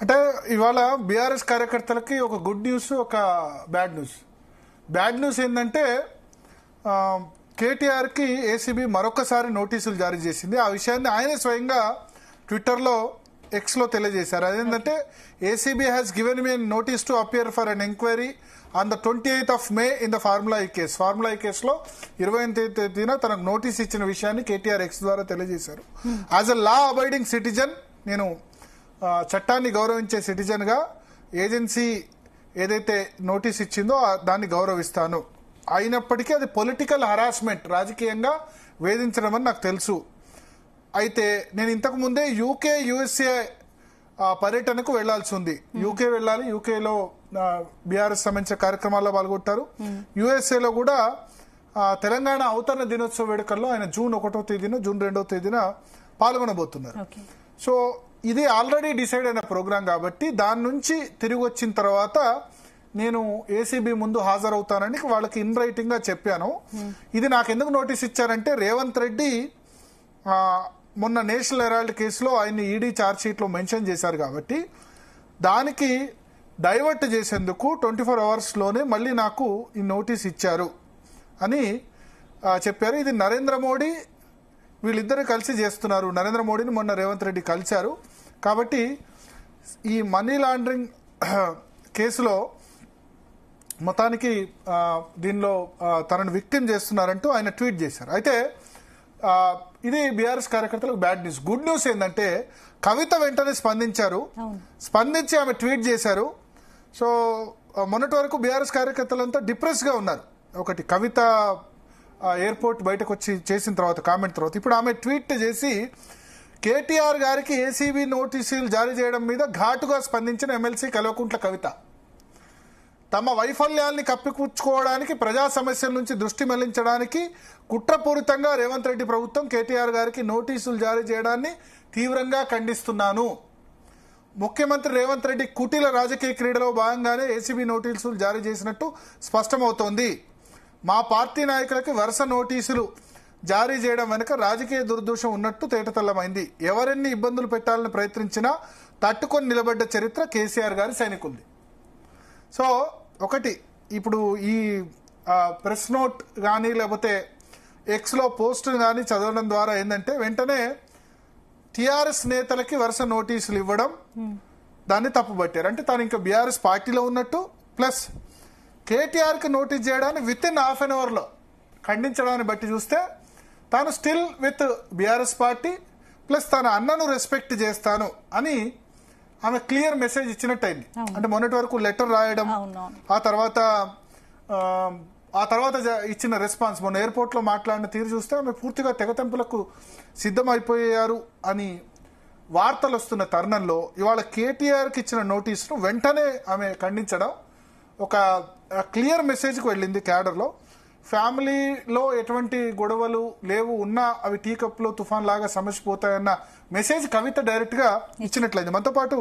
అంటే ఇవాళ బీఆర్ఎస్ కార్యకర్తలకి ఒక గుడ్ న్యూస్, ఒక బ్యాడ్ న్యూస్. బ్యాడ్ న్యూస్ ఏంటంటే కేటీఆర్కి ఏసీబీ మరొకసారి నోటీసులు జారీ చేసింది. ఆ విషయాన్ని ఆయనే స్వయంగా ట్విట్టర్లో, ఎక్స్లో తెలియజేశారు. అదేంటంటే ACB has given me notice to appear for an enquiry on the 28th of May in the formula ఈ కేసు. ఫార్ములా ఈ కేసులో 28వ తేదీన తనకు నోటీస్ ఇచ్చిన విషయాన్ని కేటీఆర్ ఎక్స్ ద్వారా తెలియజేశారు. As a law abiding citizen, నేను చట్టాన్ని గౌరవించే సిటిజన్గా ఏజెన్సీ ఏదైతే నోటీస్ ఇచ్చిందో దాన్ని గౌరవిస్తాను. అయినప్పటికీ అది పొలిటికల్ హరాస్మెంట్, రాజకీయంగా వేధించడం అని నాకు తెలుసు. అయితే నేను ఇంతకు ముందే యూకే, యుఎస్ఏ పర్యటనకు వెళ్లాల్సి ఉంది. యూకే వెళ్ళాలి, యూకేలో బీఆర్ఎస్ సంబంధించిన కార్యక్రమాల్లో పాల్గొంటారు. యుఎస్ఏలో కూడా తెలంగాణ అవతరణ దినోత్సవ వేడుకల్లో ఆయన June 1వ తేదీన, June 2వ తేదీన పాల్గొనబోతున్నారు. సో ఇది ఆల్రెడీ డిసైడ్ అయిన ప్రోగ్రాం కాబట్టి దాని నుంచి తిరిగి వచ్చిన తర్వాత నేను ఏసీబీ ముందు హాజరవుతానని వాళ్ళకి ఇన్ రైటింగ్ గా చెప్పాను. ఇది నాకు ఎందుకు నోటీస్ ఇచ్చారంటే రేవంత్ రెడ్డి మొన్న నేషనల్ హెరాల్డ్ కేసులో ఆయన్ని ఈడీ ఛార్జ్ షీట్ లో మెన్షన్ చేశారు కాబట్టి దానికి డైవర్ట్ చేసేందుకు 24 hours లోనే మళ్ళీ నాకు ఈ నోటీస్ ఇచ్చారు అని చెప్పారు. ఇది నరేంద్ర మోడీ వీళ్ళిద్దరు కలిసి చేస్తున్నారు. నరేంద్ర మోడీని మొన్న రేవంత్ రెడ్డి కలిశారు కాబట్టి ఈ మనీ లాండరింగ్ కేసులో మొత్తానికి దీనిలో తనను విక్టిమ్ చేస్తున్నారంటూ ఆయన ట్వీట్ చేశారు. అయితే ఇది బీఆర్ఎస్ కార్యకర్తలకు బ్యాడ్ న్యూస్. గుడ్ న్యూస్ ఏంటంటే కవిత వెంటనే స్పందించి ఆమె ట్వీట్ చేశారు. సో మొన్నటి వరకు బీఆర్ఎస్ కార్యకర్తలంతా డిప్రెస్ గా ఉన్నారు. ఒకటి కవిత ఎయిర్పోర్ట్ బయటకు వచ్చి చేసిన తర్వాత కామెంట్ తర్వాత ఇప్పుడు ఆమె ట్వీట్ చేసి కేటీఆర్ గారికి ఏసీబీ నోటీసులు జారీ చేయడం మీద ఘాటుగా స్పందించిన ఎమ్మెల్సీ కల్వకుంట్ల కవిత తమ వైఫల్యాల్ని కప్పిపుచ్చుకోవడానికి, ప్రజా సమస్యల నుంచి దృష్టి మళ్లించడానికి కుట్రపూరితంగా రేవంత్ రెడ్డి ప్రభుత్వం కేటీఆర్ గారికి నోటీసులు జారీ చేయడాన్ని తీవ్రంగా ఖండిస్తున్నాను. ముఖ్యమంత్రి రేవంత్ రెడ్డి కుటిల రాజకీయ క్రీడలో భాగంగానే ఏసీబీ నోటీసులు జారీ చేసినట్టు స్పష్టమవుతోంది. మా పార్టీ నాయకులకి వరుస నోటీసులు జారీ చేయడం వెనుక రాజకీయ దుర్దోషం ఉన్నట్టు తేటతెల్లమైంది. ఎవరెన్ని ఇబ్బందులు పెట్టాలని ప్రయత్నించినా తట్టుకొని నిలబడ్డ చరిత్ర కేసీఆర్ గారి సైనికులది. సో ఒకటి ఇప్పుడు ఈ ప్రెస్ నోట్ కానీ లేకపోతే ఎక్స్లో పోస్ట్ కానీ చదవడం ద్వారా ఏంటంటే వెంటనే టీఆర్ఎస్ నేతలకి వరుస నోటీసులు ఇవ్వడం, దాన్ని తప్పుబట్టారు. అంటే తాను ఇంకా బీఆర్ఎస్ పార్టీలో ఉన్నట్టు, ప్లస్ కేటీఆర్కి నోటీస్ చేయడాన్ని విత్-ఇన్ హాఫ్ అన్ అవర్లో ఖండించడాన్ని బట్టి చూస్తే తాను still with BRS party, plus తన అన్నను రెస్పెక్ట్ చేస్తాను అని ఆమె క్లియర్ మెసేజ్ ఇచ్చినట్టయింది. అంటే మొన్నటి వరకు లెటర్ రాయడం, ఆ తర్వాత ఇచ్చిన రెస్పాన్స్, మొన్న ఎయిర్పోర్ట్ లో మాట్లాడిన తీరు చూస్తే ఆమె పూర్తిగా తెగతెంపులకు సిద్ధమైపోయారు అని వార్తలు వస్తున్న తరుణంలో ఇవాళ కేటీఆర్కి ఇచ్చిన నోటీసును వెంటనే ఆమె ఖండించడం ఒక క్లియర్ మెసేజ్కి వెళ్ళింది క్యాడర్లో. ఫ్యామిలీలో ఎటువంటి గొడవలు లేవు, ఉన్నా అవి టీ కప్లో తుఫాన్ లాగా సమసిపోతాయన్న మెసేజ్ కవిత డైరెక్ట్ గా ఇచ్చినట్లయింది. మనతో పాటు